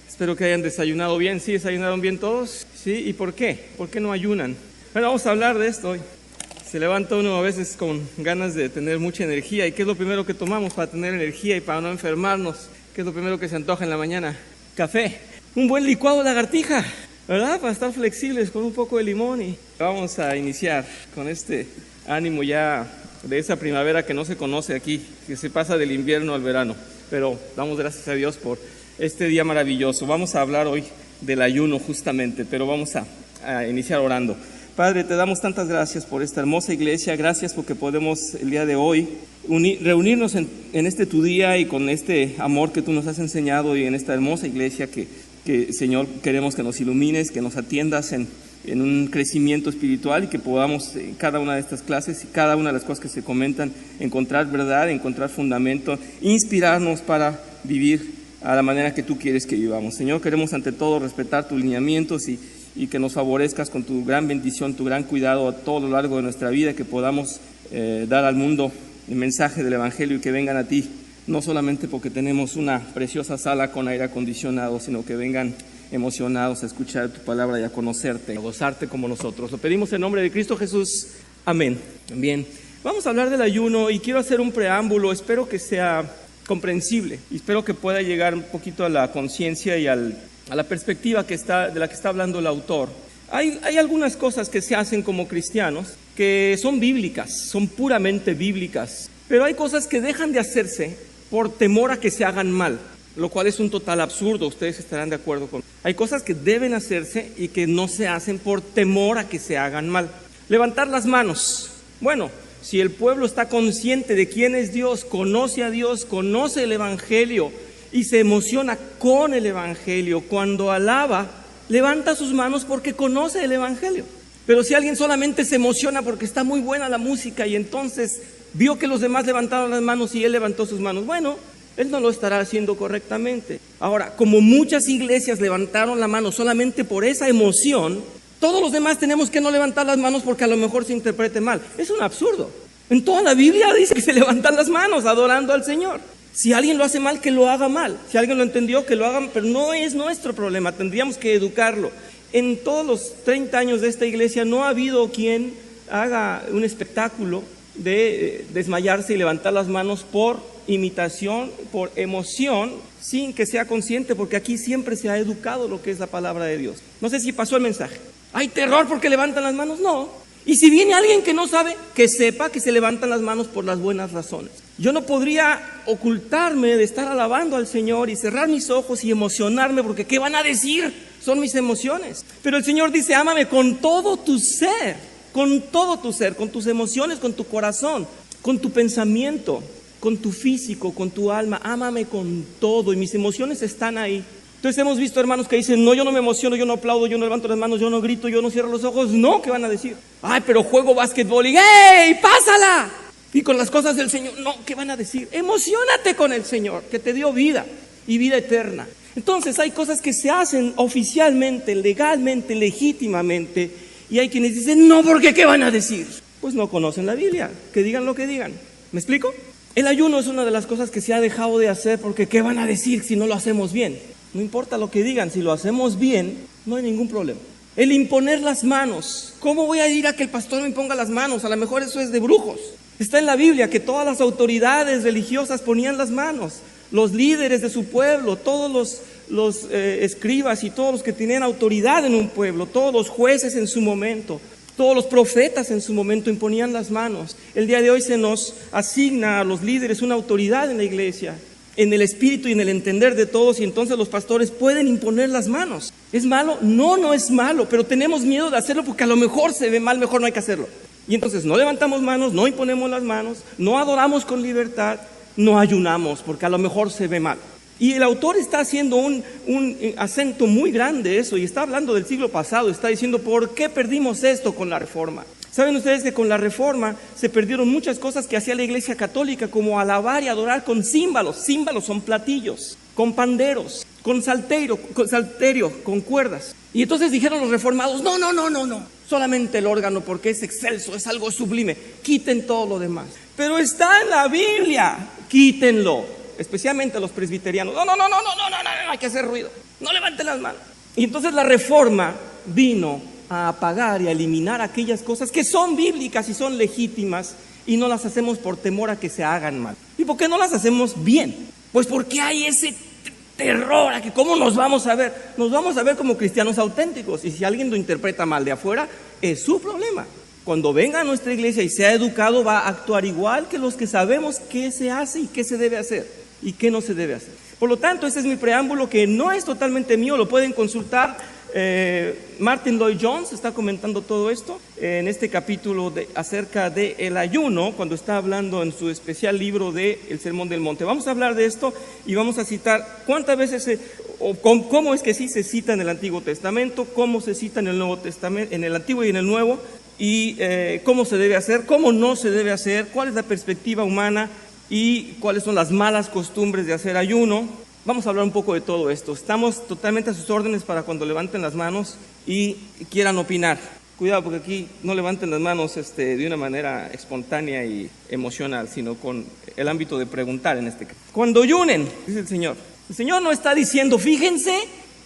Espero que hayan desayunado bien. ¿Sí desayunaron bien todos? ¿Sí? ¿Y por qué? ¿Por qué no ayunan? Bueno, vamos a hablar de esto hoy. Se levanta uno a veces con ganas de tener mucha energía. ¿Y qué es lo primero que tomamos para tener energía y para no enfermarnos? ¿Qué es lo primero que se antoja en la mañana? Café. Un buen licuado de lagartija, ¿verdad? Para estar flexibles con un poco de limón. Y vamos a iniciar con este ánimo ya de esa primavera que no se conoce aquí, que se pasa del invierno al verano. Pero damos gracias a Dios por este día maravilloso. Vamos a hablar hoy del ayuno justamente, pero vamos a iniciar orando. Padre, te damos tantas gracias por esta hermosa iglesia. Gracias porque podemos el día de hoy reunirnos en este tu día y con este amor que tú nos has enseñado y en esta hermosa iglesia que Señor, queremos que nos ilumines, que nos atiendas en un crecimiento espiritual y que podamos en cada una de estas clases y cada una de las cosas que se comentan encontrar verdad, encontrar fundamento, inspirarnos para vivir a la manera que tú quieres que vivamos. Señor, queremos ante todo respetar tus lineamientos y que nos favorezcas con tu gran bendición, tu gran cuidado a todo lo largo de nuestra vida, que podamos dar al mundo el mensaje del Evangelio y que vengan a ti, no solamente porque tenemos una preciosa sala con aire acondicionado, sino que vengan emocionados a escuchar tu palabra y a conocerte, a gozarte como nosotros. Lo pedimos en nombre de Cristo Jesús. Amén. Bien, vamos a hablar del ayuno y quiero hacer un preámbulo, espero que sea comprensible y espero que pueda llegar un poquito a la conciencia y a la perspectiva de la que está hablando el autor. Hay algunas cosas que se hacen como cristianos que son bíblicas, son puramente bíblicas, pero hay cosas que dejan de hacerse por temor a que se hagan mal, lo cual es un total absurdo, ustedes estarán de acuerdo con. Hay cosas que deben hacerse y que no se hacen por temor a que se hagan mal. Levantar las manos. Bueno, si el pueblo está consciente de quién es Dios, conoce a Dios, conoce el Evangelio y se emociona con el Evangelio, cuando alaba, levanta sus manos porque conoce el Evangelio. Pero si alguien solamente se emociona porque está muy buena la música y entonces vio que los demás levantaron las manos y él levantó sus manos, bueno, él no lo estará haciendo correctamente. Ahora, como muchas iglesias levantaron la mano solamente por esa emoción, todos los demás tenemos que no levantar las manos porque a lo mejor se interprete mal. Es un absurdo. En toda la Biblia dice que se levantan las manos adorando al Señor. Si alguien lo hace mal, que lo haga mal. Si alguien lo entendió, que lo haga, pero no es nuestro problema, tendríamos que educarlo. En todos los 30 años de esta iglesia no ha habido quien haga un espectáculo de desmayarse y levantar las manos por imitación, por emoción, sin que sea consciente, porque aquí siempre se ha educado lo que es la palabra de Dios. No sé si pasó el mensaje. ¿Hay terror porque levantan las manos? No. Y si viene alguien que no sabe, que sepa que se levantan las manos por las buenas razones. Yo no podría ocultarme de estar alabando al Señor y cerrar mis ojos y emocionarme, porque ¿qué van a decir? Son mis emociones. Pero el Señor dice, ámame con todo tu ser, con tus emociones, con tu corazón, con tu pensamiento, con tu físico, con tu alma, ámame con todo, y mis emociones están ahí. Entonces hemos visto hermanos que dicen, no, yo no me emociono, yo no aplaudo, yo no levanto las manos, yo no grito, yo no cierro los ojos. No, ¿qué van a decir? Ay, pero juego básquetbol y ¡hey, pásala! Y con las cosas del Señor, no, ¿qué van a decir? Emocionate con el Señor, que te dio vida y vida eterna. Entonces hay cosas que se hacen oficialmente, legalmente, legítimamente, y hay quienes dicen, no, porque ¿qué van a decir? Pues no conocen la Biblia, que digan lo que digan. ¿Me explico? El ayuno es una de las cosas que se ha dejado de hacer porque ¿qué van a decir si no lo hacemos bien? No importa lo que digan, si lo hacemos bien, no hay ningún problema. El imponer las manos. ¿Cómo voy a ir a que el pastor me imponga las manos? A lo mejor eso es de brujos. Está en la Biblia que todas las autoridades religiosas ponían las manos. Los líderes de su pueblo, todos los escribas y todos los que tenían autoridad en un pueblo, todos los jueces en su momento, todos los profetas en su momento imponían las manos. El día de hoy se nos asigna a los líderes una autoridad en la iglesia, en el espíritu y en el entender de todos, y entonces los pastores pueden imponer las manos. ¿Es malo? No, no es malo, pero tenemos miedo de hacerlo porque a lo mejor se ve mal, mejor no hay que hacerlo. Y entonces no levantamos manos, no imponemos las manos, no adoramos con libertad, no ayunamos porque a lo mejor se ve mal. Y el autor está haciendo un acento muy grande eso, y está hablando del siglo pasado, está diciendo, ¿por qué perdimos esto con la Reforma? ¿Saben ustedes que con la Reforma se perdieron muchas cosas que hacía la Iglesia Católica, como alabar y adorar con címbalos? Címbalos son platillos, con panderos, con salterio, con cuerdas. Y entonces dijeron los reformados, no, solamente el órgano porque es excelso, es algo sublime, quiten todo lo demás. Pero está en la Biblia, quítenlo. Especialmente los presbiterianos, no, hay que hacer ruido. no levanten las manos. Y entonces la reforma vino a apagar y a eliminar aquellas cosas que son bíblicas y son legítimas y no las hacemos por temor a que se hagan mal. ¿Y por qué no las hacemos bien? Pues porque hay ese terror a que cómo nos vamos a ver. Nos vamos a ver como cristianos auténticos, y si alguien lo interpreta mal de afuera, es su problema. Cuando venga a nuestra iglesia y sea educado, va a actuar igual que los que sabemos qué se hace y qué se debe hacer y qué no se debe hacer. Por lo tanto, este es mi preámbulo, que no es totalmente mío, lo pueden consultar. Martin Lloyd Jones está comentando todo esto en este capítulo acerca del ayuno, cuando está hablando en su especial libro de El Sermón del Monte. Vamos a hablar de esto y vamos a citar cuántas veces cómo es que sí se cita en el Antiguo Testamento, cómo se cita en el Nuevo Testamento, en el Antiguo y en el Nuevo, y cómo se debe hacer, cómo no se debe hacer, cuál es la perspectiva humana y cuáles son las malas costumbres de hacer ayuno. Vamos a hablar un poco de todo esto. Estamos totalmente a sus órdenes para cuando levanten las manos y quieran opinar. Cuidado, porque aquí no levanten las manos de una manera espontánea y emocional, sino con el ámbito de preguntar en este caso. Cuando ayunen, dice el Señor no está diciendo, fíjense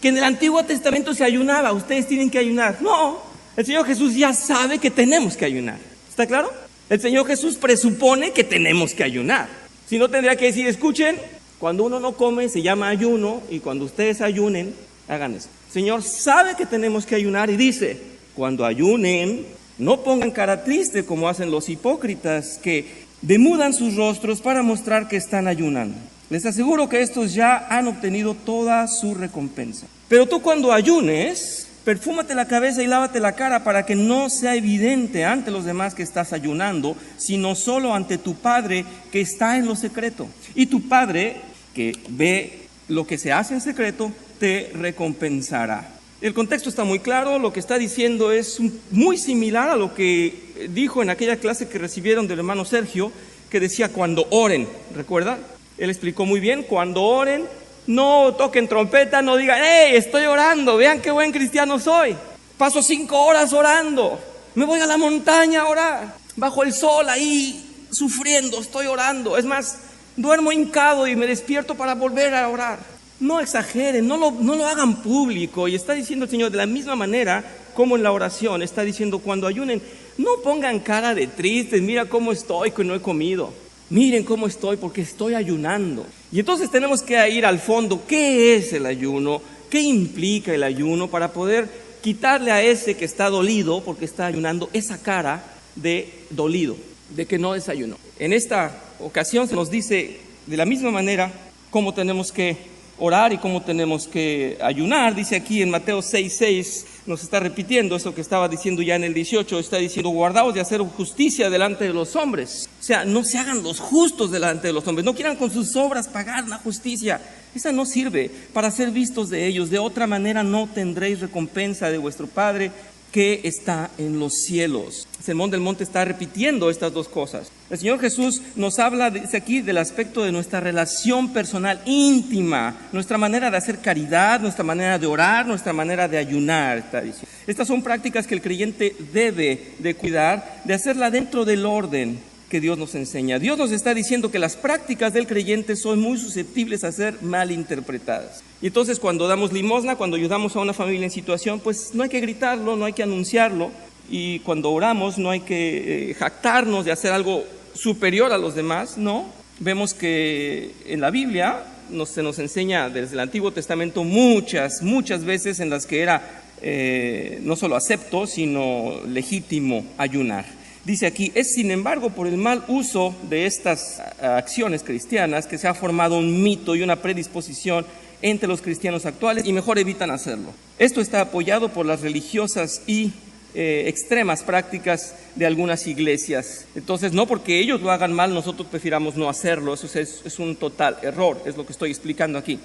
que en el Antiguo Testamento se ayunaba, ustedes tienen que ayunar. No, el Señor Jesús ya sabe que tenemos que ayunar. ¿Está claro? El Señor Jesús presupone que tenemos que ayunar. Si no, tendría que decir, escuchen, cuando uno no come se llama ayuno, y cuando ustedes ayunen, hagan eso. El Señor sabe que tenemos que ayunar y dice, cuando ayunen, no pongan cara triste como hacen los hipócritas, que demudan sus rostros para mostrar que están ayunando. Les aseguro que estos ya han obtenido toda su recompensa. Pero tú, cuando ayunes, perfúmate la cabeza y lávate la cara, para que no sea evidente ante los demás que estás ayunando, sino solo ante tu Padre que está en lo secreto. Y tu Padre, que ve lo que se hace en secreto, te recompensará. El contexto está muy claro. Lo que está diciendo es muy similar a lo que dijo en aquella clase que recibieron del hermano Sergio, que decía cuando oren. ¿Recuerda? Él explicó muy bien, cuando oren, no toquen trompeta, no digan, ¡hey, estoy orando! Vean qué buen cristiano soy. Paso 5 horas orando. Me voy a la montaña a orar. Bajo el sol ahí, sufriendo, estoy orando. Es más, duermo hincado y me despierto para volver a orar. No exageren, no lo hagan público. Y está diciendo el Señor, de la misma manera como en la oración, está diciendo, cuando ayunen, no pongan cara de tristes. Mira cómo estoy, que no he comido. Miren cómo estoy, porque estoy ayunando. Y entonces tenemos que ir al fondo. ¿Qué es el ayuno? ¿Qué implica el ayuno? Para poder quitarle a ese que está dolido, porque está ayunando, esa cara de dolido, de que no desayunó. En esta ocasión se nos dice de la misma manera cómo tenemos que orar y cómo tenemos que ayunar. Dice aquí en Mateo 6:6, nos está repitiendo eso que estaba diciendo ya en el 18, está diciendo, guardaos de hacer justicia delante de los hombres. O sea, no se hagan los justos delante de los hombres, no quieran con sus obras pagar la justicia. Esa no sirve para ser vistos de ellos, de otra manera no tendréis recompensa de vuestro Padre que está en los cielos. El Sermón del Monte está repitiendo estas dos cosas. El Señor Jesús nos habla, dice aquí, del aspecto de nuestra relación personal íntima, nuestra manera de hacer caridad, nuestra manera de orar, nuestra manera de ayunar, está diciendo. Estas son prácticas que el creyente debe de cuidar, de hacerla dentro del orden que Dios nos enseña. Dios nos está diciendo que las prácticas del creyente son muy susceptibles a ser malinterpretadas. Y entonces, cuando damos limosna, cuando ayudamos a una familia en situación, pues no hay que gritarlo, no hay que anunciarlo. Y cuando oramos no hay que jactarnos de hacer algo superior a los demás, ¿no? Vemos que en la Biblia se nos enseña desde el Antiguo Testamento muchas veces en las que era no solo acepto, sino legítimo ayunar. Dice aquí, es sin embargo por el mal uso de estas acciones cristianas que se ha formado un mito y una predisposición entre los cristianos actuales, y mejor evitan hacerlo. Esto está apoyado por las religiosas y extremas prácticas de algunas iglesias. Entonces, no porque ellos lo hagan mal, nosotros prefiramos no hacerlo. Eso es un total error, es lo que estoy explicando aquí.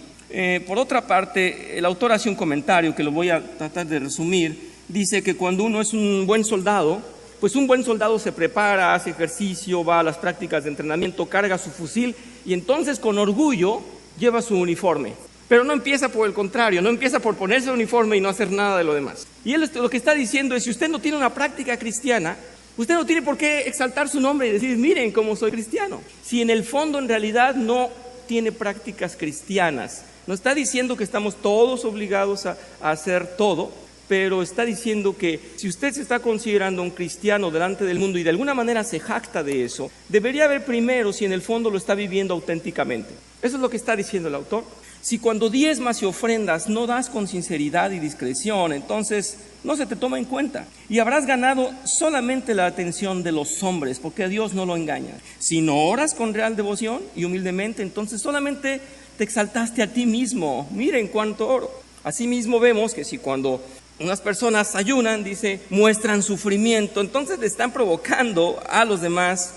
Por otra parte, el autor hace un comentario que lo voy a tratar de resumir. Dice que cuando uno es un buen soldado, pues un buen soldado se prepara, hace ejercicio, va a las prácticas de entrenamiento, carga su fusil y entonces con orgullo lleva su uniforme. Pero no empieza por el contrario, no empieza por ponerse el uniforme y no hacer nada de lo demás. Y él lo que está diciendo es, si usted no tiene una práctica cristiana, usted no tiene por qué exaltar su nombre y decir, miren cómo soy cristiano. Si en el fondo en realidad no tiene prácticas cristianas, No está diciendo que estamos todos obligados a hacer todo, pero está diciendo que si usted se está considerando un cristiano delante del mundo y de alguna manera se jacta de eso, debería ver primero si en el fondo lo está viviendo auténticamente. Eso es lo que está diciendo el autor. Si cuando diezmas y ofrendas no das con sinceridad y discreción, entonces no se te toma en cuenta. Y habrás ganado solamente la atención de los hombres, porque a Dios no lo engaña. Si no oras con real devoción y humildemente, entonces solamente te exaltaste a ti mismo. Miren cuánto oro. Asimismo vemos que si cuando unas personas ayunan, dice, muestran sufrimiento, entonces le están provocando a los demás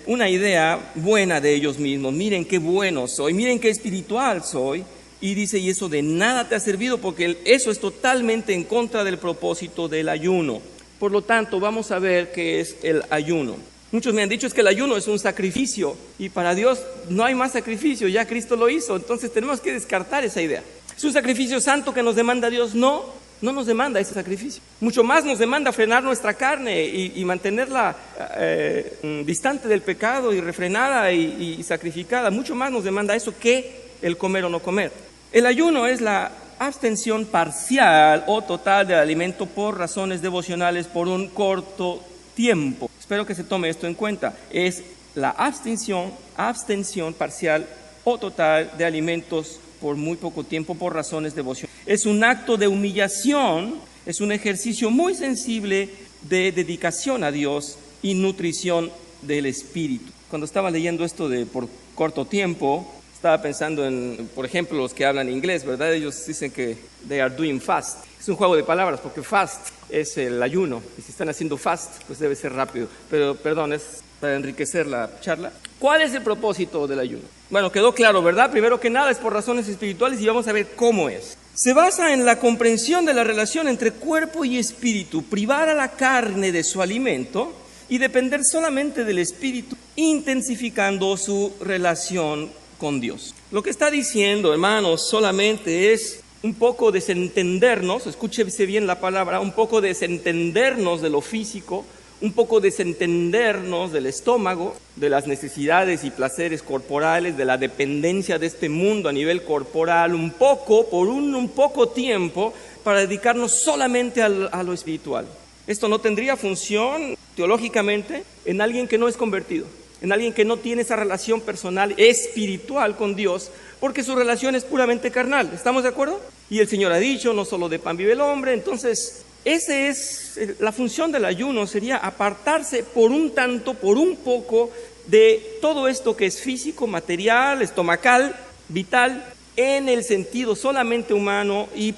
una idea buena de ellos mismos. Miren qué bueno soy, miren qué espiritual soy. Y dice, y eso de nada te ha servido, porque eso es totalmente en contra del propósito del ayuno. Por lo tanto, vamos a ver qué es el ayuno. Muchos me han dicho es que el ayuno es un sacrificio, y para Dios no hay más sacrificio, ya Cristo lo hizo, entonces tenemos que descartar esa idea. ¿Es un sacrificio santo que nos demanda Dios? No nos demanda ese sacrificio. Mucho más nos demanda frenar nuestra carne y mantenerla distante del pecado y refrenada y sacrificada. Mucho más nos demanda eso que el comer o no comer. El ayuno es la abstención parcial o total del alimento por razones devocionales por un corto tiempo. Espero que se tome esto en cuenta. Es la abstención parcial o total de alimentos por muy poco tiempo por razones devocionales. Es un acto de humillación, es un ejercicio muy sensible de dedicación a Dios y nutrición del espíritu. Cuando estaba leyendo esto de por corto tiempo, estaba pensando en, por ejemplo, los que hablan inglés, ¿verdad? Ellos dicen que they are doing fast. Es un juego de palabras porque fast es el ayuno y si están haciendo fast, pues debe ser rápido. Pero, perdón, es para enriquecer la charla. ¿Cuál es el propósito del ayuno? Bueno, quedó claro, ¿verdad? Primero que nada es por razones espirituales y vamos a ver cómo es. Se basa en la comprensión de la relación entre cuerpo y espíritu, privar a la carne de su alimento y depender solamente del espíritu, intensificando su relación con Dios. Lo que está diciendo, hermanos, solamente es un poco desentendernos, escúchese bien la palabra, un poco desentendernos de lo físico, un poco desentendernos del estómago, de las necesidades y placeres corporales, de la dependencia de este mundo a nivel corporal, un poco, por un poco tiempo, para dedicarnos solamente a lo espiritual. Esto no tendría función teológicamente en alguien que no es convertido, en alguien que no tiene esa relación personal espiritual con Dios, porque su relación es puramente carnal. ¿Estamos de acuerdo? Y el Señor ha dicho, no solo de pan vive el hombre. Entonces, esa es la función del ayuno, sería apartarse por un tanto, por un poco, de todo esto que es físico, material, estomacal, vital, en el sentido solamente humano, y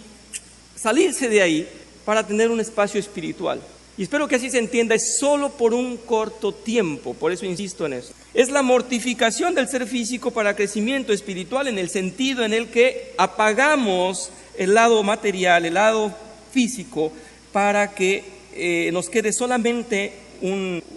salirse de ahí para tener un espacio espiritual. Y espero que así se entienda, es solo por un corto tiempo, por eso insisto en eso. Es la mortificación del ser físico para crecimiento espiritual, en el sentido en el que apagamos el lado material, el lado físico, para que nos quede solamente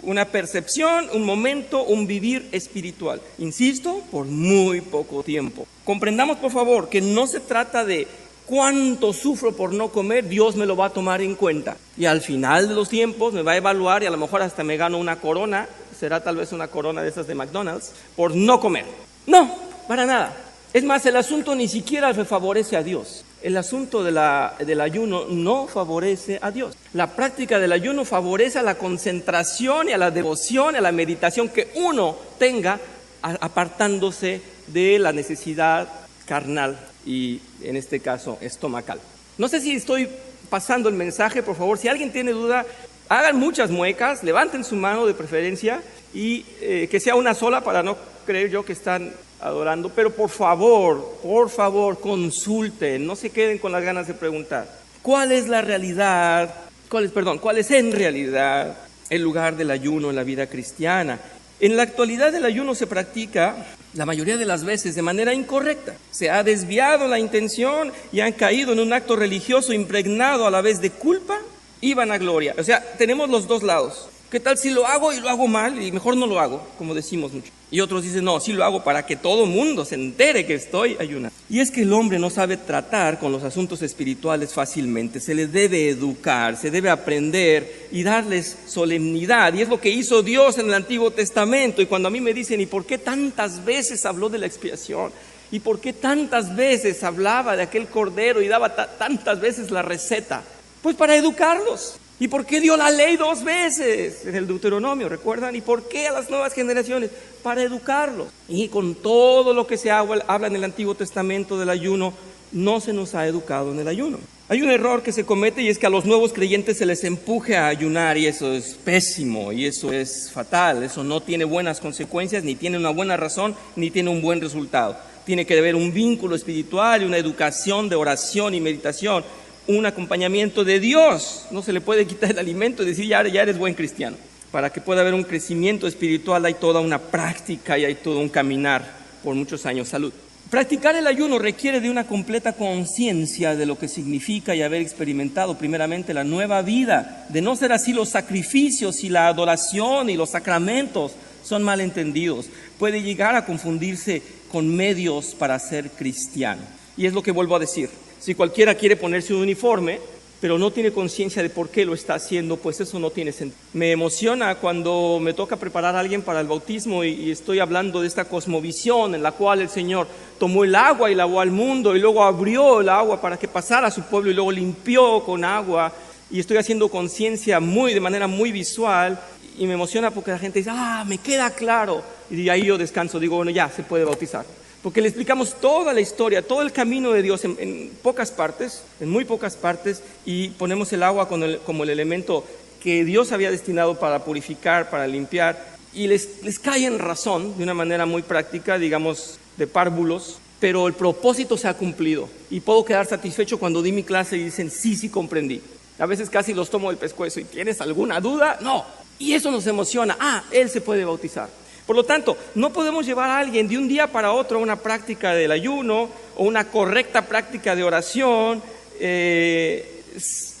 una percepción, un momento, un vivir espiritual. Insisto, por muy poco tiempo. Comprendamos, por favor, que no se trata de cuánto sufro por no comer, Dios me lo va a tomar en cuenta. Y al final de los tiempos me va a evaluar y a lo mejor hasta me gano una corona, será tal vez una corona de esas de McDonald's, por no comer. No, para nada. Es más, el asunto ni siquiera le favorece a Dios. El asunto del ayuno no favorece a Dios. La práctica del ayuno favorece a la concentración y a la devoción, a la meditación que uno tenga apartándose de la necesidad carnal y en este caso estomacal. No sé si estoy pasando el mensaje, por favor, si alguien tiene duda, hagan muchas muecas, levanten su mano de preferencia y que sea una sola para no creer yo que están adorando, pero por favor, consulten, no se queden con las ganas de preguntar. ¿Cuál es la realidad? ¿Cuál es en realidad el lugar del ayuno en la vida cristiana? En la actualidad el ayuno se practica la mayoría de las veces de manera incorrecta. Se ha desviado la intención y han caído en un acto religioso impregnado a la vez de culpa y vanagloria. O sea, tenemos los dos lados. ¿Qué tal si lo hago y lo hago mal y mejor no lo hago, como decimos mucho? Y otros dicen, no, sí lo hago para que todo mundo se entere que estoy ayunando. Y es que el hombre no sabe tratar con los asuntos espirituales fácilmente. Se le debe educar, se debe aprender y darles solemnidad. Y es lo que hizo Dios en el Antiguo Testamento. Y cuando a mí me dicen, ¿y por qué tantas veces habló de la expiación? ¿Y por qué tantas veces hablaba de aquel cordero y daba tantas veces la receta? Pues para educarlos. ¿Y por qué dio la ley 2 veces en el Deuteronomio? ¿Recuerdan? ¿Y por qué a las nuevas generaciones? Para educarlos. Y con todo lo que se habla en el Antiguo Testamento del ayuno, no se nos ha educado en el ayuno. Hay un error que se comete y es que a los nuevos creyentes se les empuje a ayunar y eso es pésimo y eso es fatal. Eso no tiene buenas consecuencias, ni tiene una buena razón, ni tiene un buen resultado. Tiene que haber un vínculo espiritual y una educación de oración y meditación, un acompañamiento de Dios. No se le puede quitar el alimento y decir ya eres buen cristiano. Para que pueda haber un crecimiento espiritual hay toda una práctica y hay todo un caminar por muchos años. Salud. Practicar el ayuno requiere de una completa conciencia de lo que significa y haber experimentado primeramente la nueva vida. De no ser así, los sacrificios y la adoración y los sacramentos son malentendidos. Puede llegar a confundirse con medios para ser cristiano. Y es lo que vuelvo a decir. Si cualquiera quiere ponerse un uniforme, pero no tiene conciencia de por qué lo está haciendo, pues eso no tiene sentido. Me emociona cuando me toca preparar a alguien para el bautismo y estoy hablando de esta cosmovisión en la cual el Señor tomó el agua y lavó al mundo y luego abrió el agua para que pasara a su pueblo y luego limpió con agua, y estoy haciendo conciencia de manera muy visual, y me emociona porque la gente dice, me queda claro, y ahí yo descanso, digo, bueno, ya se puede bautizar. Porque le explicamos toda la historia, todo el camino de Dios en pocas partes, en muy pocas partes, y ponemos el agua como el elemento que Dios había destinado para purificar, para limpiar, y les cae en razón de una manera muy práctica, digamos, de párvulos, pero el propósito se ha cumplido. Y puedo quedar satisfecho cuando di mi clase y dicen, sí comprendí. A veces casi los tomo del pescuezo y ¿tienes alguna duda? No. Y eso nos emociona. Él se puede bautizar. Por lo tanto, no podemos llevar a alguien de un día para otro a una práctica del ayuno o una correcta práctica de oración de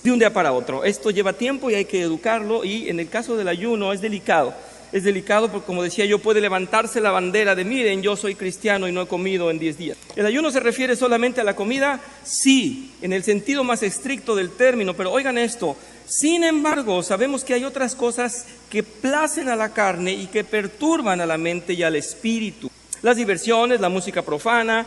un día para otro. Esto lleva tiempo y hay que educarlo, y en el caso del ayuno es delicado. Es delicado porque, como decía yo, puede levantarse la bandera de miren, yo soy cristiano y no he comido en 10 días. ¿El ayuno se refiere solamente a la comida? Sí, en el sentido más estricto del término, pero oigan esto. Sin embargo, sabemos que hay otras cosas que placen a la carne y que perturban a la mente y al espíritu. Las diversiones, la música profana,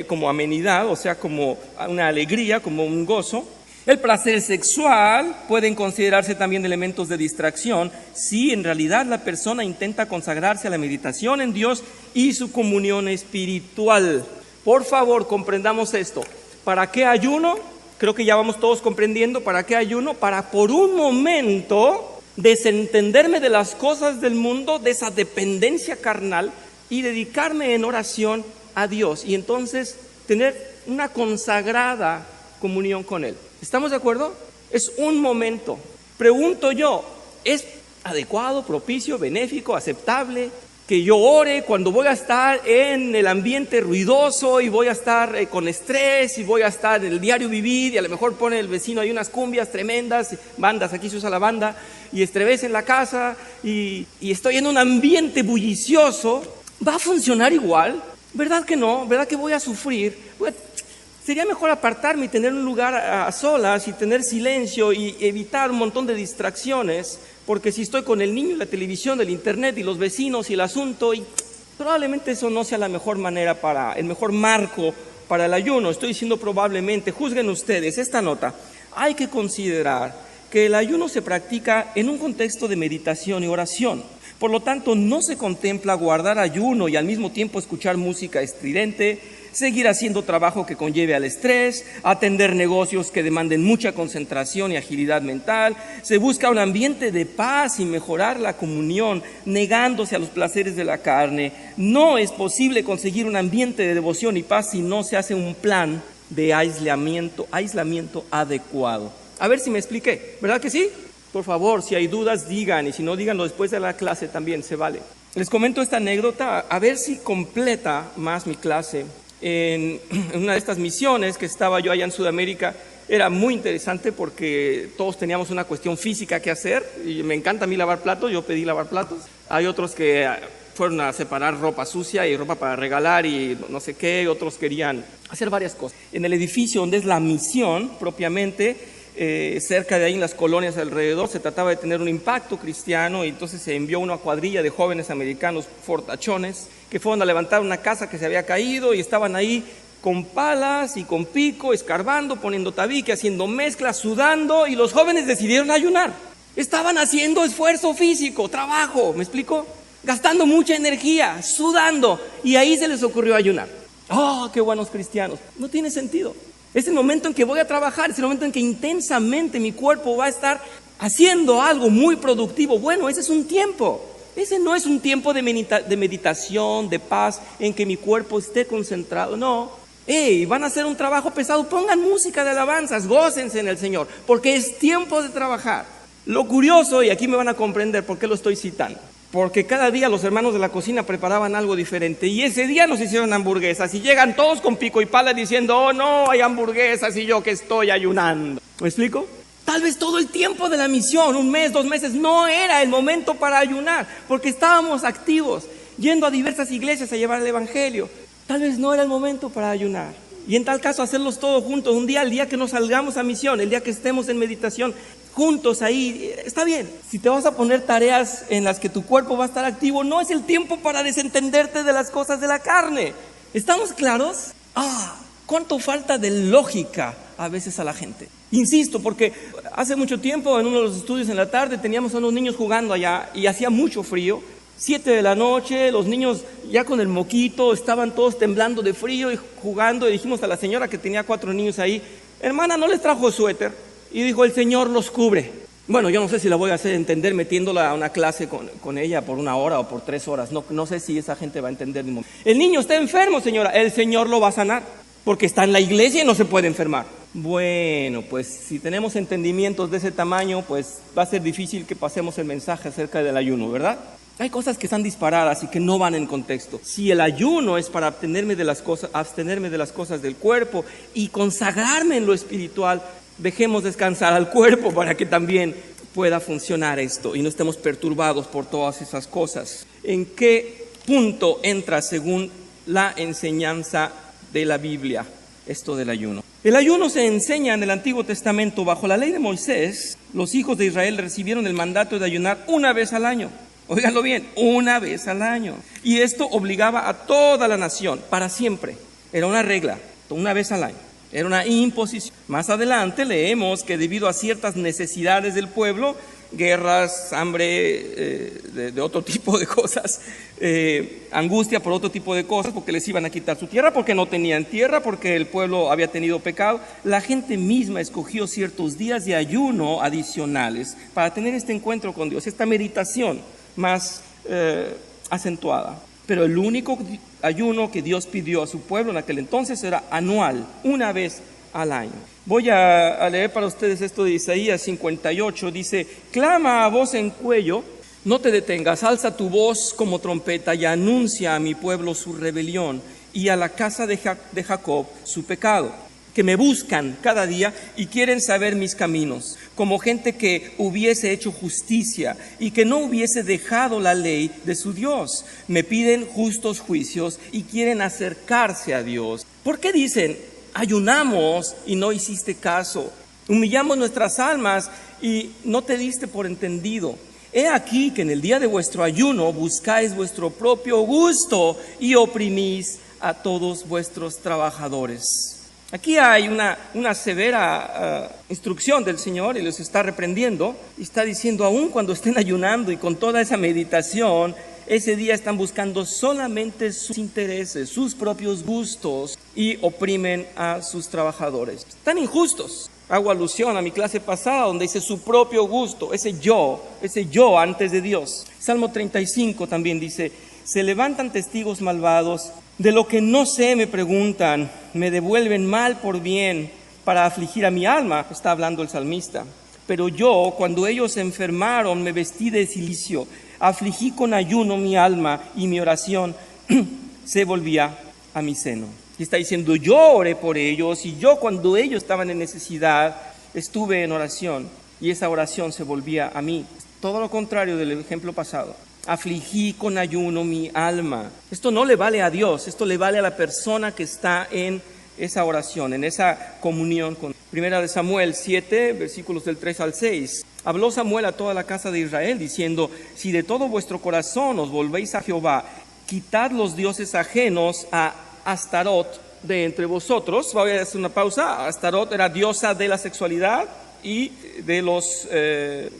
como amenidad, o sea, como una alegría, como un gozo. El placer sexual pueden considerarse también elementos de distracción si en realidad la persona intenta consagrarse a la meditación en Dios y su comunión espiritual. Por favor, comprendamos esto. ¿Para qué ayuno? Creo que ya vamos todos comprendiendo para qué ayuno. Para por un momento desentenderme de las cosas del mundo, de esa dependencia carnal, y dedicarme en oración a Dios. Y entonces tener una consagrada comunión con Él. ¿Estamos de acuerdo? Es un momento. Pregunto yo, ¿es adecuado, propicio, benéfico, aceptable que yo ore cuando voy a estar en el ambiente ruidoso y voy a estar con estrés y voy a estar en el diario vivir y a lo mejor pone el vecino ahí unas cumbias tremendas, bandas, aquí se usa la banda, y estrés en la casa y estoy en un ambiente bullicioso? ¿Va a funcionar igual? ¿Verdad que no? ¿Verdad que voy a sufrir? Sería mejor apartarme y tener un lugar a solas y tener silencio y evitar un montón de distracciones, porque si estoy con el niño, la televisión, el internet y los vecinos y el asunto, y probablemente eso no sea la mejor manera el mejor marco para el ayuno. Estoy diciendo probablemente, juzguen ustedes esta nota. Hay que considerar que el ayuno se practica en un contexto de meditación y oración. Por lo tanto, no se contempla guardar ayuno y al mismo tiempo escuchar música estridente, seguir haciendo trabajo que conlleve al estrés, atender negocios que demanden mucha concentración y agilidad mental. Se busca un ambiente de paz y mejorar la comunión, negándose a los placeres de la carne. No es posible conseguir un ambiente de devoción y paz si no se hace un plan de aislamiento adecuado. A ver si me expliqué, ¿verdad que sí? Por favor, si hay dudas, digan, y si no, díganlo después de la clase también, se vale. Les comento esta anécdota, a ver si completa más mi clase. En una de estas misiones que estaba yo allá en Sudamérica, era muy interesante porque todos teníamos una cuestión física que hacer, y me encanta a mí lavar platos, yo pedí lavar platos. Hay otros que fueron a separar ropa sucia y ropa para regalar y no sé qué, otros querían hacer varias cosas. En el edificio donde es la misión propiamente, cerca de ahí en las colonias alrededor. Se trataba de tener un impacto cristiano y entonces se envió una cuadrilla de jóvenes americanos fortachones que fueron a levantar una casa que se había caído y estaban ahí con palas y con pico, escarbando, poniendo tabique, haciendo mezclas, sudando, y los jóvenes decidieron ayunar. Estaban haciendo esfuerzo físico, trabajo, ¿me explico? Gastando mucha energía, sudando, y ahí se les ocurrió ayunar. ¡Oh, qué buenos cristianos! No tiene sentido. Es el momento en que voy a trabajar, es el momento en que intensamente mi cuerpo va a estar haciendo algo muy productivo. Bueno, ese es un tiempo. Ese no es un tiempo de meditación, de paz, en que mi cuerpo esté concentrado. No. Van a hacer un trabajo pesado, pongan música de alabanzas, gócense en el Señor, porque es tiempo de trabajar. Lo curioso, y aquí me van a comprender por qué lo estoy citando, porque cada día los hermanos de la cocina preparaban algo diferente, y ese día nos hicieron hamburguesas, y llegan todos con pico y pala diciendo, oh no, hay hamburguesas, y yo que estoy ayunando. ¿Me explico? Tal vez todo el tiempo de la misión, 1 mes, 2 meses, no era el momento para ayunar, porque estábamos activos, yendo a diversas iglesias a llevar el evangelio. Tal vez no era el momento para ayunar. Y en tal caso hacerlos todos juntos, un día, el día que nos salgamos a misión, el día que estemos en meditación, juntos ahí, está bien. Si te vas a poner tareas en las que tu cuerpo va a estar activo, no es el tiempo para desentenderte de las cosas de la carne. ¿Estamos claros? Cuánto falta de lógica a veces a la gente. Insisto, porque hace mucho tiempo en uno de los estudios en la tarde teníamos a unos niños jugando allá y hacía mucho frío. 7 de la noche, los niños ya con el moquito, estaban todos temblando de frío y jugando, y dijimos a la señora que tenía 4 niños ahí, hermana, ¿no les trajo suéter? Y dijo, el Señor los cubre. Bueno, yo no sé si la voy a hacer entender metiéndola a una clase con ella por 1 hora o por 3 horas, no sé si esa gente va a entender. El niño está enfermo, señora, el Señor lo va a sanar, porque está en la iglesia y no se puede enfermar. Bueno, pues si tenemos entendimientos de ese tamaño, pues va a ser difícil que pasemos el mensaje acerca del ayuno, ¿verdad? Hay cosas que están disparadas y que no van en contexto. Si el ayuno es para abstenerme de las cosas del cuerpo y consagrarme en lo espiritual, dejemos descansar al cuerpo para que también pueda funcionar esto y no estemos perturbados por todas esas cosas. ¿En qué punto entra según la enseñanza de la Biblia esto del ayuno? El ayuno se enseña en el Antiguo Testamento. Bajo la ley de Moisés, los hijos de Israel recibieron el mandato de ayunar 1 vez al año. Óiganlo bien, 1 vez al año. Y esto obligaba a toda la nación, para siempre. Era una regla, 1 vez al año. Era una imposición. Más adelante leemos que debido a ciertas necesidades del pueblo, guerras, hambre, de otro tipo de cosas, angustia por otro tipo de cosas, porque les iban a quitar su tierra, porque no tenían tierra, porque el pueblo había tenido pecado, la gente misma escogió ciertos días de ayuno adicionales para tener este encuentro con Dios, esta meditación más acentuada. Pero el único ayuno que Dios pidió a su pueblo en aquel entonces era anual, 1 vez al año. Voy a leer para ustedes esto de Isaías 58, dice, clama a voz en cuello, no te detengas, alza tu voz como trompeta y anuncia a mi pueblo su rebelión y a la casa de Jacob su pecado, que me buscan cada día y quieren saber mis caminos, como gente que hubiese hecho justicia y que no hubiese dejado la ley de su Dios. Me piden justos juicios y quieren acercarse a Dios. ¿Por qué dicen, ayunamos y no hiciste caso? Humillamos nuestras almas y no te diste por entendido. He aquí que en el día de vuestro ayuno buscáis vuestro propio gusto y oprimís a todos vuestros trabajadores. Aquí hay una severa instrucción del Señor y les está reprendiendo y está diciendo, aun cuando estén ayunando y con toda esa meditación, ese día están buscando solamente sus intereses, sus propios gustos y oprimen a sus trabajadores. Están injustos. Hago alusión a mi clase pasada donde dice su propio gusto, ese yo antes de Dios. Salmo 35 también dice, se levantan testigos malvados, de lo que no sé me preguntan, me devuelven mal por bien para afligir a mi alma, está hablando el salmista. Pero yo, cuando ellos se enfermaron, me vestí de cilicio, afligí con ayuno mi alma y mi oración se volvía a mi seno. Y está diciendo, yo oré por ellos y yo cuando ellos estaban en necesidad estuve en oración y esa oración se volvía a mí. Todo lo contrario del ejemplo pasado. Afligí con ayuno mi alma. Esto no le vale a Dios, esto le vale a la persona que está en esa oración, en esa comunión con Primera de Samuel 7, versículos del 3 al 6. Habló Samuel a toda la casa de Israel diciendo: si de todo vuestro corazón os volvéis a Jehová, quitad los dioses ajenos a Astarot de entre vosotros. Voy a hacer una pausa. Astarot era diosa de la sexualidad y de los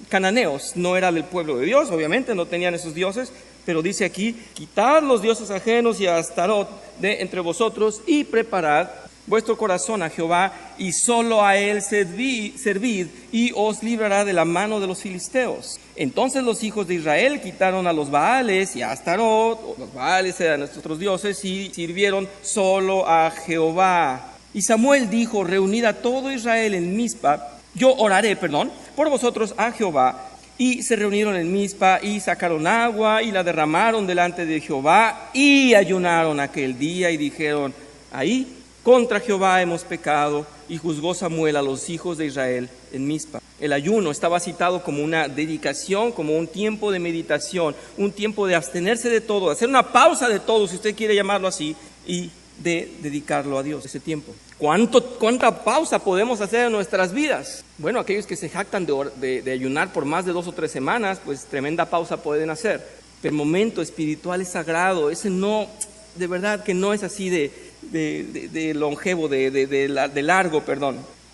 cananeos. No era del pueblo de Dios, obviamente, no tenían esos dioses. Pero dice aquí: quitad los dioses ajenos y a Astarot de entre vosotros y preparad vuestro corazón a Jehová, y solo a él servid, y os librará de la mano de los filisteos. Entonces los hijos de Israel quitaron a los Baales y a Astarot, los Baales eran nuestros dioses, y sirvieron solo a Jehová. Y Samuel dijo: reunid a todo Israel en Mizpa, yo oraré, por vosotros a Jehová. Y se reunieron en Mizpa y sacaron agua y la derramaron delante de Jehová y ayunaron aquel día y dijeron: ahí contra Jehová hemos pecado. Y juzgó Samuel a los hijos de Israel en Mizpa. El ayuno estaba citado como una dedicación, como un tiempo de meditación, un tiempo de abstenerse de todo, hacer una pausa de todo, si usted quiere llamarlo así, y de dedicarlo a Dios, ese tiempo. ¿Cuánta pausa podemos hacer en nuestras vidas? Bueno, aquellos que se jactan de ayunar por más de 2 o 3 semanas, pues tremenda pausa pueden hacer. Pero el momento espiritual es sagrado, ese no, de verdad que no es así de longevo, de largo,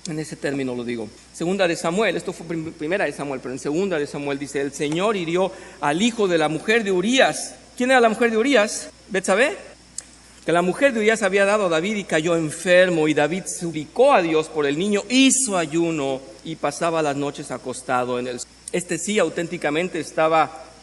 en ese término lo digo. Segunda de Samuel, esto fue primera de Samuel, pero en segunda de Samuel dice: el Señor hirió al hijo de la mujer de Urías. ¿Quién era la mujer de Urías? ¿Betsabé? Que la mujer de Urías había dado a David y cayó enfermo, y David suplicó a Dios por el niño, hizo ayuno y pasaba las noches acostado en el suelo. Sí, auténticamente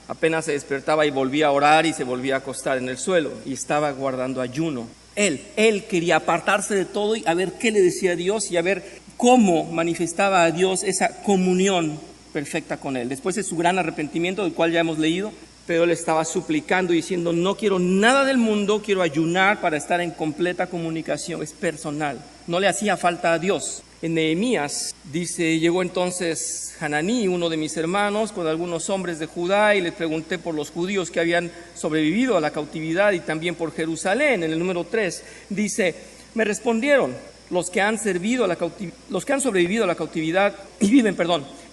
apenas se despertaba y volvía a orar y se volvía a acostar en el suelo y estaba guardando ayuno. Él quería apartarse de todo y a ver qué le decía Dios y a ver cómo manifestaba a Dios esa comunión perfecta con Él. Después de su gran arrepentimiento, del cual ya hemos leído, pero él estaba suplicando y diciendo: no quiero nada del mundo, quiero ayunar para estar en completa comunicación, es personal. No le hacía falta a Dios. En Nehemías dice: llegó entonces Hananí, uno de mis hermanos, con algunos hombres de Judá, y les pregunté por los judíos que habían sobrevivido a la cautividad y también por Jerusalén. En el número 3 dice: me respondieron: los que han sobrevivido a la cautividad y viven,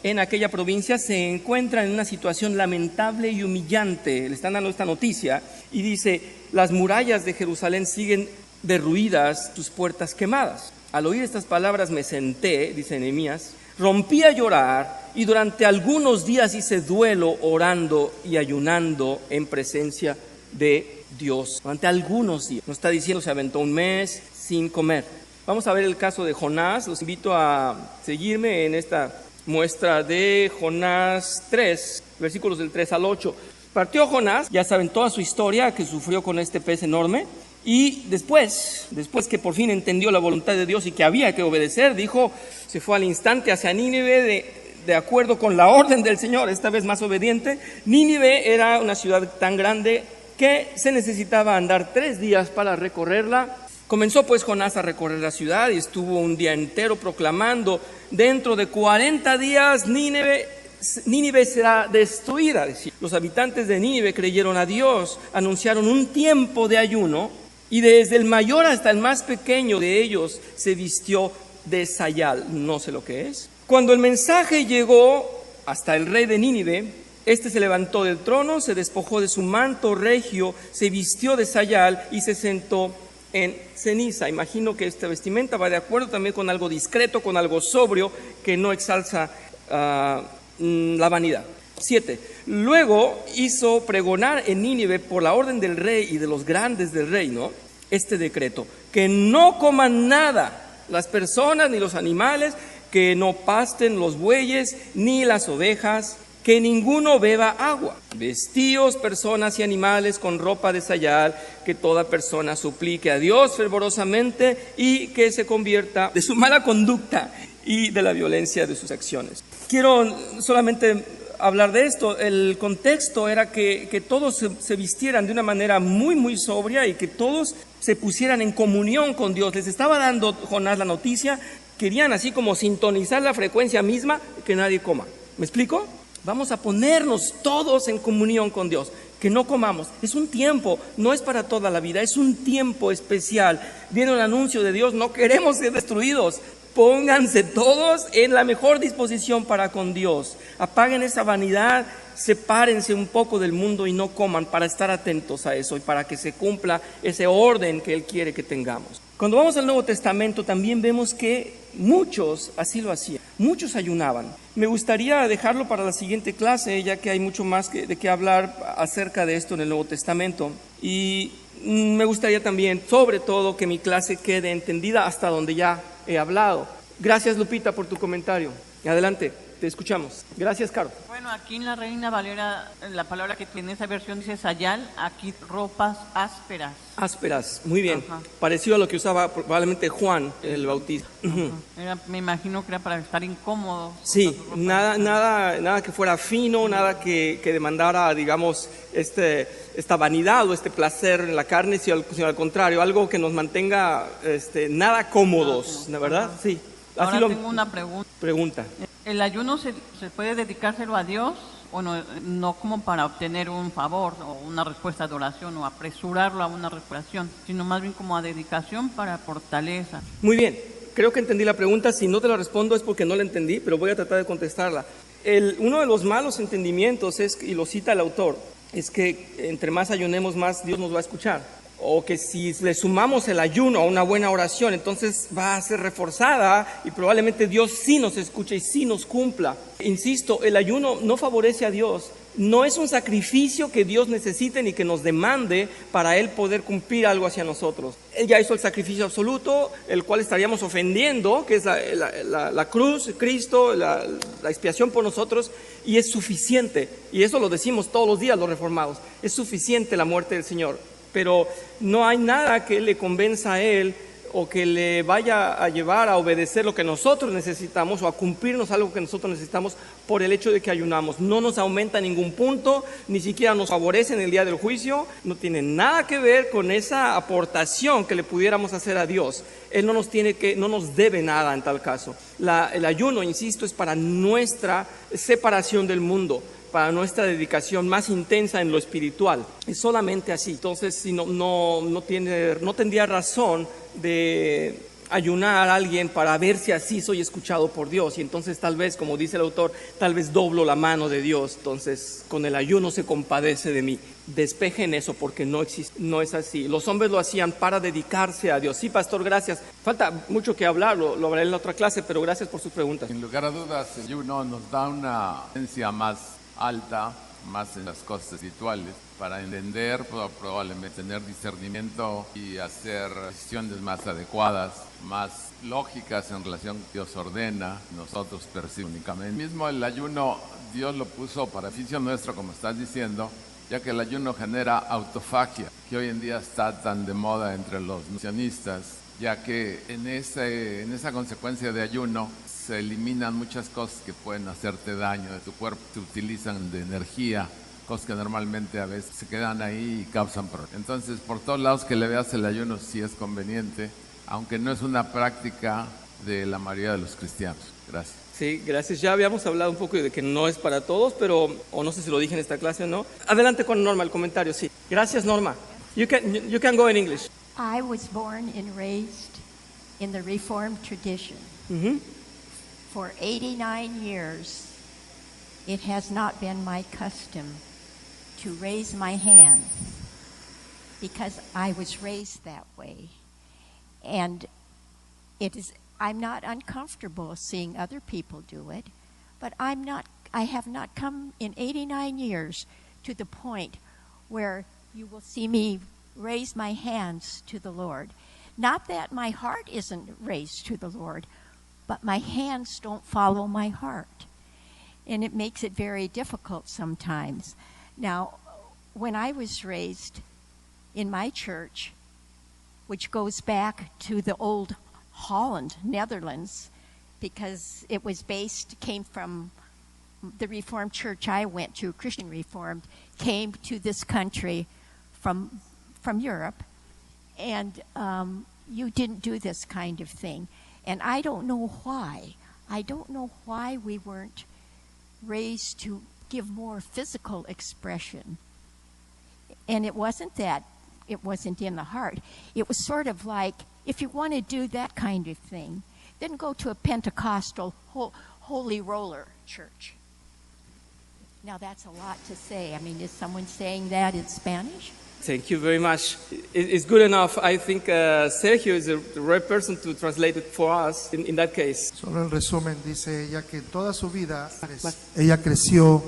en aquella provincia se encuentran en una situación lamentable y humillante. Le están dando esta noticia y dice: las murallas de Jerusalén siguen derruidas, sus puertas quemadas. Al oír estas palabras me senté, dice Nehemías, rompí a llorar y durante algunos días hice duelo orando y ayunando en presencia de Dios. Durante algunos días. No está diciendo se aventó un mes sin comer. Vamos a ver el caso de Jonás. Los invito a seguirme en esta muestra de Jonás 3, versículos del 3 al 8. Partió Jonás, ya saben toda su historia, que sufrió con este pez enorme. Y después que por fin entendió la voluntad de Dios y que había que obedecer, se fue al instante hacia Nínive de acuerdo con la orden del Señor, esta vez más obediente. Nínive era una ciudad tan grande que se necesitaba andar 3 días para recorrerla. Comenzó pues Jonás a recorrer la ciudad y estuvo un día entero proclamando: dentro de 40 días Nínive será destruida. Los habitantes de Nínive creyeron a Dios, anunciaron un tiempo de ayuno, y desde el mayor hasta el más pequeño de ellos se vistió de sayal. No sé lo que es. Cuando el mensaje llegó hasta el rey de Nínive, este se levantó del trono, se despojó de su manto regio, se vistió de sayal y se sentó en ceniza. Imagino que esta vestimenta va de acuerdo también con algo discreto, con algo sobrio, que no exalza la vanidad. 7. Luego hizo pregonar en Nínive por la orden del rey y de los grandes del reino este decreto: que no coman nada las personas ni los animales, que no pasten los bueyes ni las ovejas, que ninguno beba agua. Vestíos personas y animales con ropa de sayal, que toda persona suplique a Dios fervorosamente y que se convierta de su mala conducta y de la violencia de sus acciones. Quiero solamente hablar de esto. El contexto era que todos se vistieran de una manera muy, muy sobria y que todos se pusieran en comunión con Dios. Les estaba dando Jonás la noticia, querían así como sintonizar la frecuencia misma, que nadie coma. ¿Me explico? Vamos a ponernos todos en comunión con Dios. que no comamos. Es un tiempo, no es para toda la vida, es un tiempo especial. Viene el anuncio de Dios, no queremos ser destruidos. Pónganse todos en la mejor disposición para con Dios. Apaguen esa vanidad, sepárense un poco del mundo y no coman, para estar atentos a eso y para que se cumpla ese orden que Él quiere que tengamos. Cuando vamos al Nuevo Testamento también vemos que muchos así lo hacían, muchos ayunaban. Me gustaría dejarlo para la siguiente clase, ya que hay mucho más de qué hablar acerca de esto en el Nuevo Testamento. Y me gustaría también, sobre todo, que mi clase quede entendida hasta donde ya he hablado. Gracias, Lupita, por tu comentario. Adelante, te escuchamos. Gracias, Caro. Bueno, aquí en la Reina Valera, la palabra que tiene esa versión dice sayal, aquí ropas ásperas. Ásperas, muy bien. Ajá. Parecido a lo que usaba probablemente Juan el Bautista. Me imagino que era para estar incómodo. Sí, nada que fuera fino, nada que demandara, digamos, esta vanidad o este placer en la carne, sino al contrario, algo que nos mantenga nada cómodos, ¿no, verdad? Sí. Ahora tengo una pregunta. ¿El ayuno se puede dedicárselo a Dios o no como para obtener un favor o una respuesta de oración o apresurarlo a una respiración, sino más bien como a dedicación para fortaleza? Muy bien, creo que entendí la pregunta. Si no te la respondo es porque no la entendí, pero voy a tratar de contestarla. Uno de los malos entendimientos es, y lo cita el autor, es que entre más ayunemos, más Dios nos va a escuchar. O que si le sumamos el ayuno a una buena oración, entonces va a ser reforzada y probablemente Dios sí nos escuche y sí nos cumpla. Insisto, el ayuno no favorece a Dios. No es un sacrificio que Dios necesite ni que nos demande para Él poder cumplir algo hacia nosotros. Él ya hizo el sacrificio absoluto, el cual estaríamos ofendiendo, que es la cruz, Cristo, la expiación por nosotros, y es suficiente. Y eso lo decimos todos los días los reformados. Es suficiente la muerte del Señor. Pero no hay nada que le convenza a Él o que le vaya a llevar a obedecer lo que nosotros necesitamos o a cumplirnos algo que nosotros necesitamos por el hecho de que ayunamos. No nos aumenta ningún punto, ni siquiera nos favorece en el día del juicio, no tiene nada que ver con esa aportación que le pudiéramos hacer a Dios. Él no nos debe nada en tal caso. El ayuno, insisto, es para nuestra separación del mundo, para nuestra dedicación más intensa en lo espiritual. Es solamente así. Entonces, si no tendría razón de ayunar a alguien para ver si así soy escuchado por Dios. Y entonces tal vez, como dice el autor, tal vez doblo la mano de Dios. Entonces, con el ayuno se compadece de mí. Despejen eso porque no es así. Los hombres lo hacían para dedicarse a Dios. Sí, pastor, gracias. Falta mucho que hablar, lo hablaré en la otra clase, pero gracias por sus preguntas. Sin lugar a dudas, el ayuno nos da una esencia más alta, más en las cosas espirituales, para entender, probablemente tener discernimiento y hacer decisiones más adecuadas, más lógicas en relación con Dios ordena, nosotros percibimos únicamente. Mismo el ayuno, Dios lo puso para beneficio nuestro, como estás diciendo, ya que el ayuno genera autofagia, que hoy en día está tan de moda entre los nutricionistas, ya que en esa consecuencia de ayuno se eliminan muchas cosas que pueden hacerte daño de tu cuerpo, se utilizan de energía, cosas que normalmente a veces se quedan ahí y causan problemas. Entonces, por todos lados que le veas el ayuno sí es conveniente, aunque no es una práctica de la mayoría de los cristianos. Gracias. Sí, gracias. Ya habíamos hablado un poco de que no es para todos, pero, o no sé si lo dije en esta clase o no. Adelante con Norma, el comentario, sí. Gracias, Norma. You can go in English. I was born and raised in the Reformed tradition. Mm-hmm. For 89 years, it has not been my custom to raise my hands because I was raised that way. And I'm not uncomfortable seeing other people do it, but I have not come in 89 years to the point where you will see me raise my hands to the Lord. Not that my heart isn't raised to the Lord, but my hands don't follow my heart. And it makes it very difficult sometimes. Now, when I was raised in my church, which goes back to the old Holland, Netherlands, because it was came from the Reformed church I went to, Christian Reformed, came to this country from Europe, and you didn't do this kind of thing. And I don't know why. I don't know why we weren't raised to give more physical expression And it wasn't that it wasn't in the heart. It was sort of like, if you want to do that kind of thing, then go to a Pentecostal holy roller church. Now that's a lot to say. I mean, is someone saying that in Spanish? Thank you very much. It's good enough. I think Sergio is the right person to translate it for us in that case. Solo en resumen dice ella que toda su vida ella creció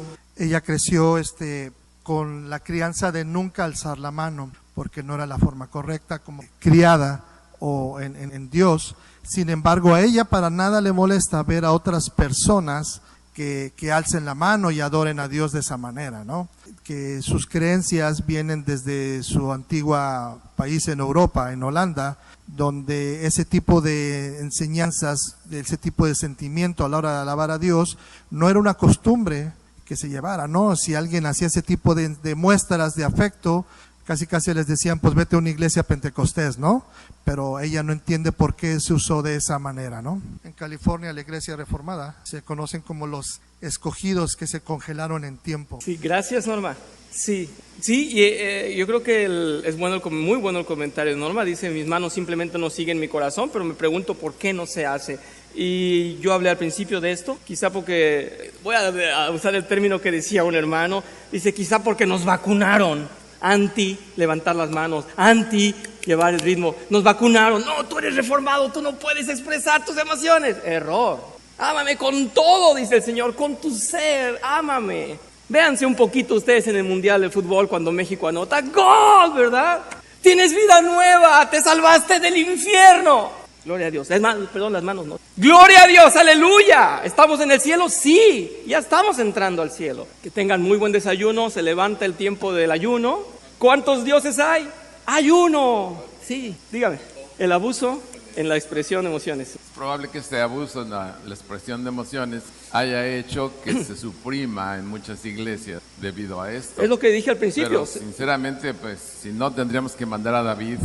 con la crianza de nunca alzar la mano, porque no era la forma correcta como criada o en Dios. Sin embargo, a ella para nada le molesta ver a otras personas que alcen la mano y adoren a Dios de esa manera, ¿no? Que sus creencias vienen desde su antigua país en Europa, en Holanda, donde ese tipo de enseñanzas, ese tipo de sentimiento a la hora de alabar a Dios, no era una costumbre que se llevara, ¿no? Si alguien hacía ese tipo de muestras de afecto, casi les decían, pues vete a una iglesia pentecostés, ¿no? Pero ella no entiende por qué se usó de esa manera, ¿no? En California, la iglesia reformada se conocen como los escogidos que se congelaron en tiempo. Sí, gracias, Norma. Sí, yo creo que es bueno, muy bueno el comentario. Norma dice, mis manos simplemente no siguen mi corazón, pero me pregunto por qué no se hace. Y yo hablé al principio de esto, quizá porque, voy a usar el término que decía un hermano, dice, quizá porque nos vacunaron. Anti levantar las manos, anti llevar el ritmo. Nos vacunaron. No, tú eres reformado, tú no puedes expresar tus emociones. Error. Ámame con todo, dice el Señor, con tu ser, ámame. Véanse un poquito ustedes en el Mundial de Fútbol cuando México anota ¡gol!, ¿verdad? Tienes vida nueva, te salvaste del infierno. Gloria a Dios. Las manos no. Gloria a Dios, aleluya. ¿Estamos en el cielo? Sí, ya estamos entrando al cielo. Que tengan muy buen desayuno, se levanta el tiempo del ayuno. ¿Cuántos dioses hay? Hay uno. Sí, dígame. El abuso en la expresión de emociones. Es probable que este abuso en la expresión de emociones haya hecho que se suprima en muchas iglesias debido a esto. Es lo que dije al principio. Pero sinceramente, pues, si no, tendríamos que mandar a David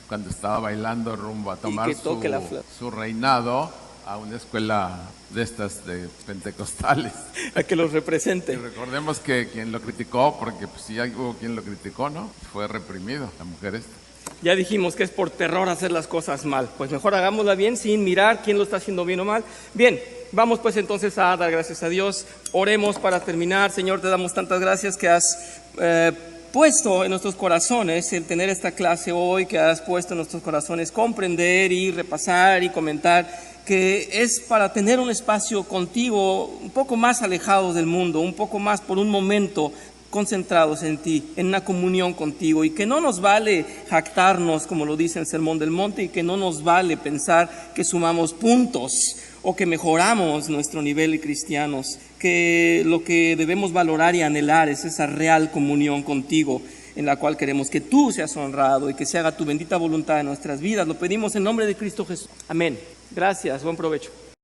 cuando estaba bailando rumbo a tomar su reinado a una escuela de estas de pentecostales. A que los represente. Y recordemos que quien lo criticó, porque pues, sí hubo quien lo criticó, ¿no? Fue reprimido, la mujer esta. Ya dijimos que es por terror hacer las cosas mal. Pues mejor hagámosla bien sin mirar quién lo está haciendo bien o mal. Bien, vamos pues entonces a dar gracias a Dios. Oremos para terminar. Señor, te damos tantas gracias que has puesto en nuestros corazones el tener esta clase hoy, que has puesto en nuestros corazones comprender y repasar y comentar, que es para tener un espacio contigo un poco más alejados del mundo, un poco más por un momento concentrados en ti, en una comunión contigo, y que no nos vale jactarnos, como lo dice el Sermón del Monte, y que no nos vale pensar que sumamos puntos o que mejoramos nuestro nivel de cristianos, que lo que debemos valorar y anhelar es esa real comunión contigo, en la cual queremos que tú seas honrado y que se haga tu bendita voluntad en nuestras vidas. Lo pedimos en nombre de Cristo Jesús. Amén. Gracias, buen provecho.